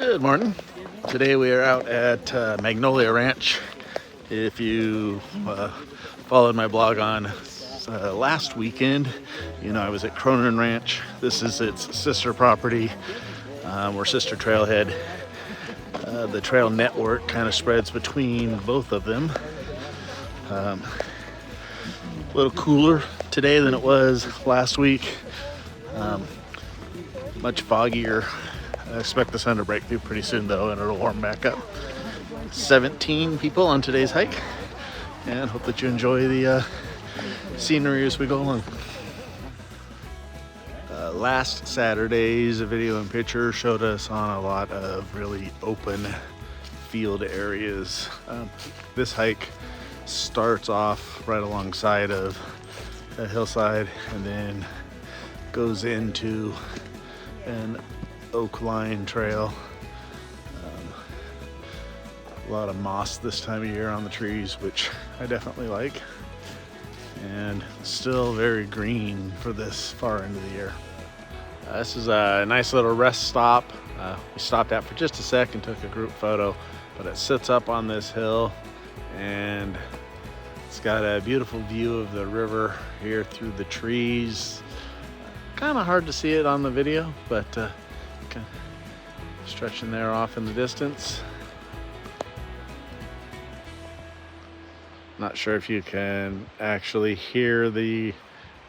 Good morning. Today we are out at Magnolia Ranch. If you followed my blog on last weekend, you know I was at Cronin Ranch. This is its sister property, or sister trailhead. The trail network kind of spreads between both of them. A little cooler today than it was last week. Much foggier. I expect the sun to break through pretty soon though, and it'll warm back up. 17 people on today's hike, and hope that you enjoy the scenery as we go along. Last Saturday's video and picture showed us on a lot of really open field areas. This hike starts off right alongside of a hillside and then goes into an oak line trail. A lot of moss this time of year on the trees, which I definitely like, and still very green for this far into the year. This is a nice little rest stop. We stopped at for just a sec and took a group photo, but it sits up on this hill and it's got a beautiful view of the river here through the trees. Kind of hard to see it on the video, but kind of stretching there off in the distance. Not sure if you can actually hear the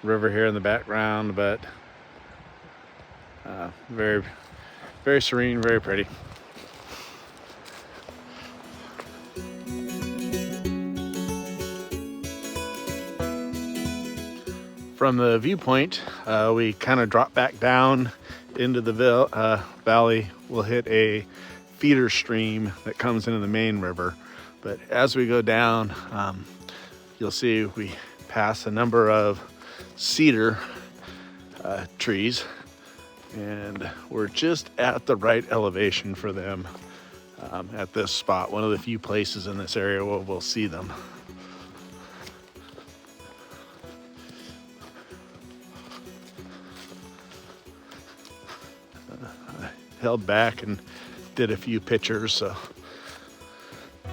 river here in the background, but very, very serene, very pretty. From the viewpoint, we kind of drop back down into the valley. We'll hit a feeder stream that comes into the main river. But as we go down, you'll see we pass a number of cedar trees, and we're just at the right elevation for them at this spot. One of the few places in this area where we'll see them. Held back and did a few pictures, so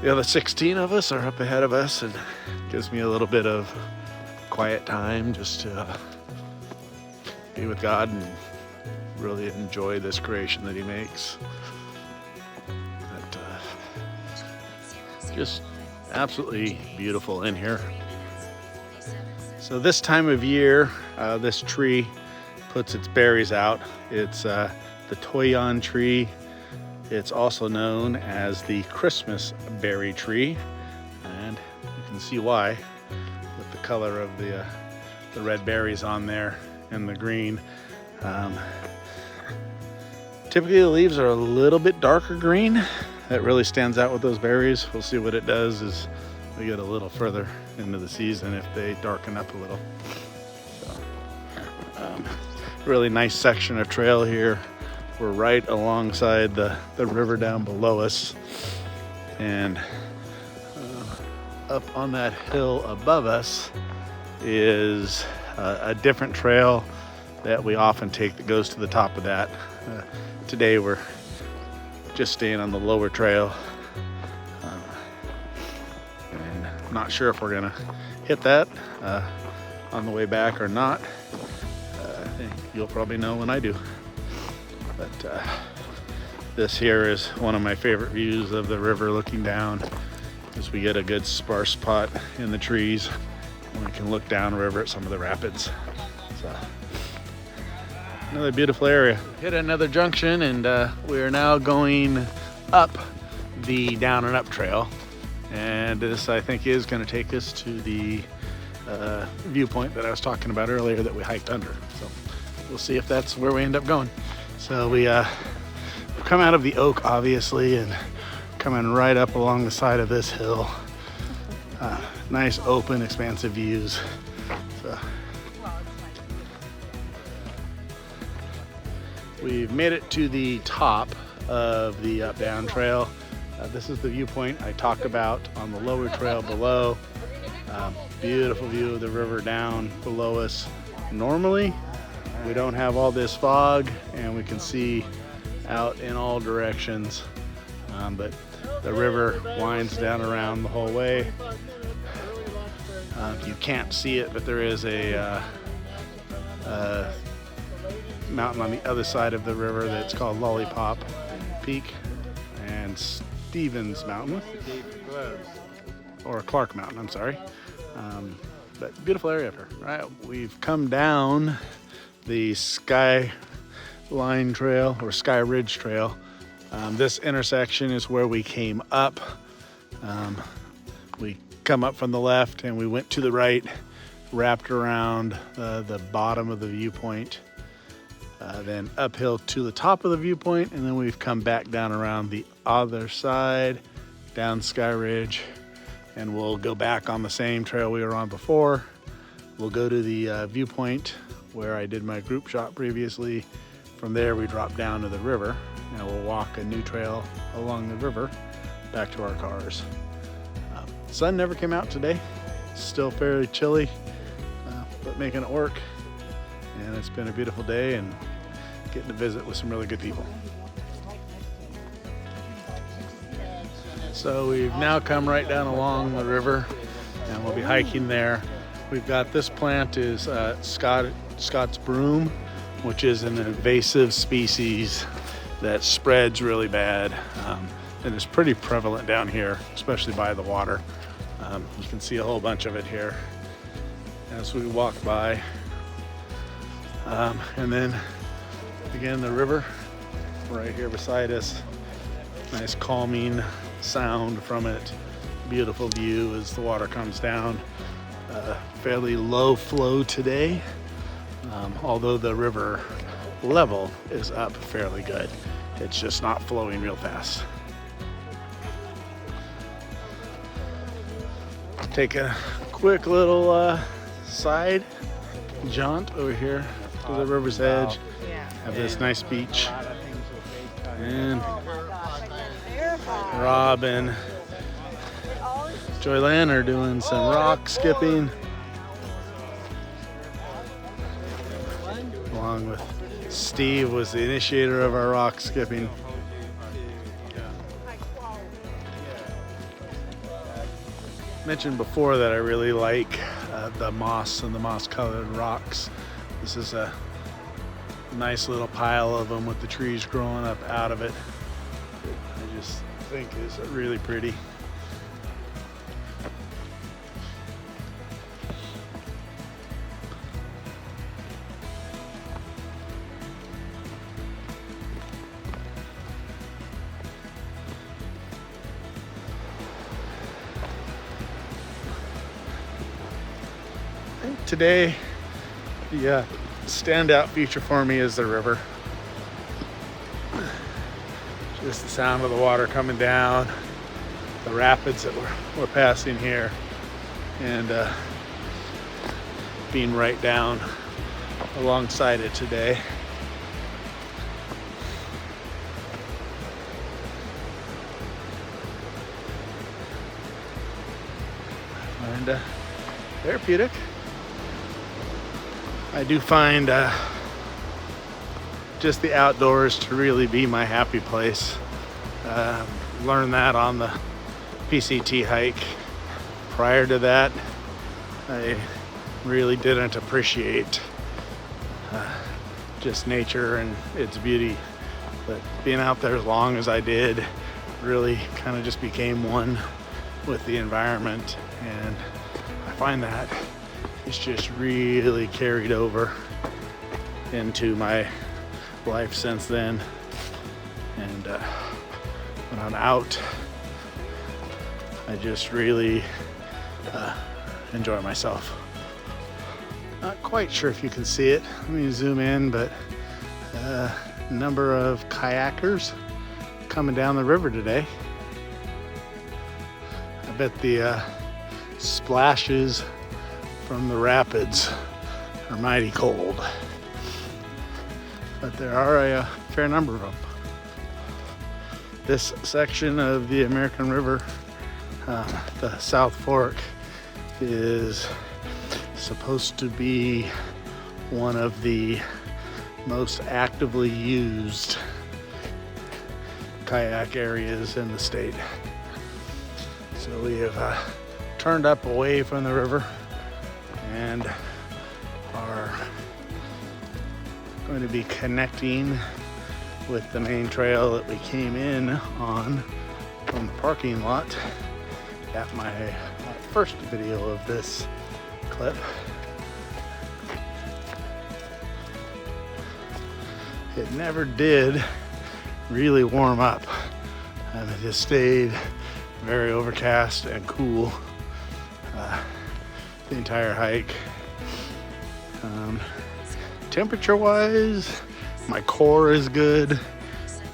the other 16 of us are up ahead of us, and gives me a little bit of quiet time just to be with God and really enjoy this creation that He makes. But, just absolutely beautiful in here. So this time of year, this tree puts its berries out. It's the Toyon tree. It's also known as the Christmas berry tree, and you can see why with the color of the red berries on there and the green. Typically the leaves are a little bit darker green. That really stands out with those berries. We'll see what it does as we get a little further into the season if they darken up a little. So, really nice section of trail here. We're right alongside the river down below us, and up on that hill above us is a different trail that we often take that goes to the top of that. Today we're just staying on the lower trail, and I'm not sure if we're gonna hit that on the way back or not. I think you'll probably know when I do. But this here is one of my favorite views of the river looking down, as we get a good sparse spot in the trees and we can look downriver at some of the rapids. So, another beautiful area. Hit another junction, and we are now going up the down and up trail, and this I think is going to take us to the viewpoint that I was talking about earlier that we hiked under. So we'll see if that's where we end up going. So we come out of the oak, obviously, and coming right up along the side of this hill. Nice, open, expansive views. So, we've made it to the top of the up-down trail. This is the viewpoint I talked about on the lower trail below. Beautiful view of the river down below us. Normally, we don't have all this fog, and we can see out in all directions. But the river winds down around the whole way. You can't see it, but there is a mountain on the other side of the river that's called Lollipop Peak and Stevens Mountain, or Clark Mountain, I'm sorry. But beautiful area up here. Right, we've come down the Skyline Trail or Sky Ridge Trail. This intersection is where we came up. We come up from the left and we went to the right, wrapped around the bottom of the viewpoint, then uphill to the top of the viewpoint, and then we've come back down around the other side, down Sky Ridge, and we'll go back on the same trail we were on before. We'll go to the viewpoint where I did my group shot previously. From there we drop down to the river, and we'll walk a new trail along the river back to our cars. Sun never came out today. It's still fairly chilly, but making it work. And it's been a beautiful day and getting to visit with some really good people. So we've now come right down along the river, and we'll be hiking there. We've got this plant is Scott's broom, which is an invasive species that spreads really bad, and is pretty prevalent down here, especially by the water. You can see a whole bunch of it here as we walk by. And then again, the river right here beside us. Nice calming sound from it. Beautiful view as the water comes down. Fairly low flow today, although the river level is up fairly good. It's just not flowing real fast. Take a quick little side jaunt over here to the river's edge. Have this nice beach. And Rob and Joylan are doing some rock skipping, along with Steve was the initiator of our rock skipping. Mentioned before that I really like the moss and the moss colored rocks. This is a nice little pile of them with the trees growing up out of it. I just think is really pretty. Today, the standout feature for me is the river. Just the sound of the water coming down, the rapids that we're passing here, and being right down alongside it today. And therapeutic. I do find just the outdoors to really be my happy place. Learned that on the PCT hike. Prior to that, I really didn't appreciate just nature and its beauty. But being out there as long as I did really kind of just became one with the environment, and I find that it's just really carried over into my life since then. And when I'm out, I just really enjoy myself. Not quite sure if you can see it. Let me zoom in, but a number of kayakers coming down the river today. I bet the splashes from the rapids are mighty cold, but there are a fair number of them. This section of the American River, the South Fork, is supposed to be one of the most actively used kayak areas in the state. So we have turned up away from the river and are going to be connecting with the main trail that we came in on from the parking lot at my first video of this clip. It never did really warm up, and it just stayed very overcast and cool the entire hike. Temperature wise, my core is good.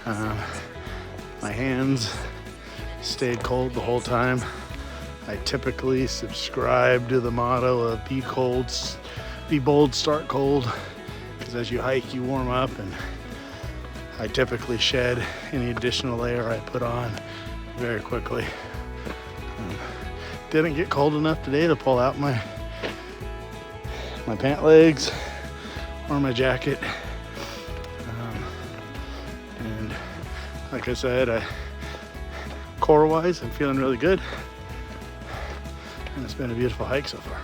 My hands stayed cold the whole time. I typically subscribe to the motto of be bold, start cold, because as you hike you warm up, and I typically shed any additional layer I put on very quickly. Didn't get cold enough today to pull out my pant legs or my jacket. And like I said, core wise, I'm feeling really good. And it's been a beautiful hike so far.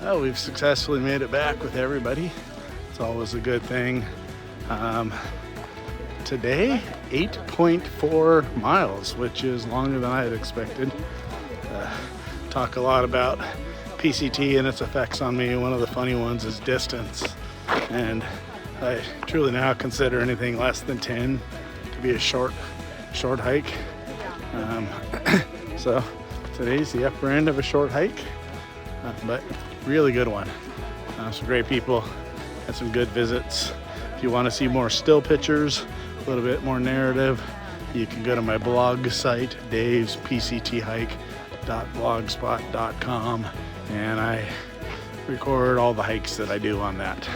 Well, we've successfully made it back with everybody. It's always a good thing. Today, 8.4 miles, which is longer than I had expected. Talk a lot about PCT and its effects on me. One of the funny ones is distance. And I truly now consider anything less than 10 to be a short hike. So today's the upper end of a short hike, but really good one. Some great people and some good visits. If you want to see more still pictures, a little bit more narrative, you can go to my blog site, davespcthike.blogspot.com, and I record all the hikes that I do on that.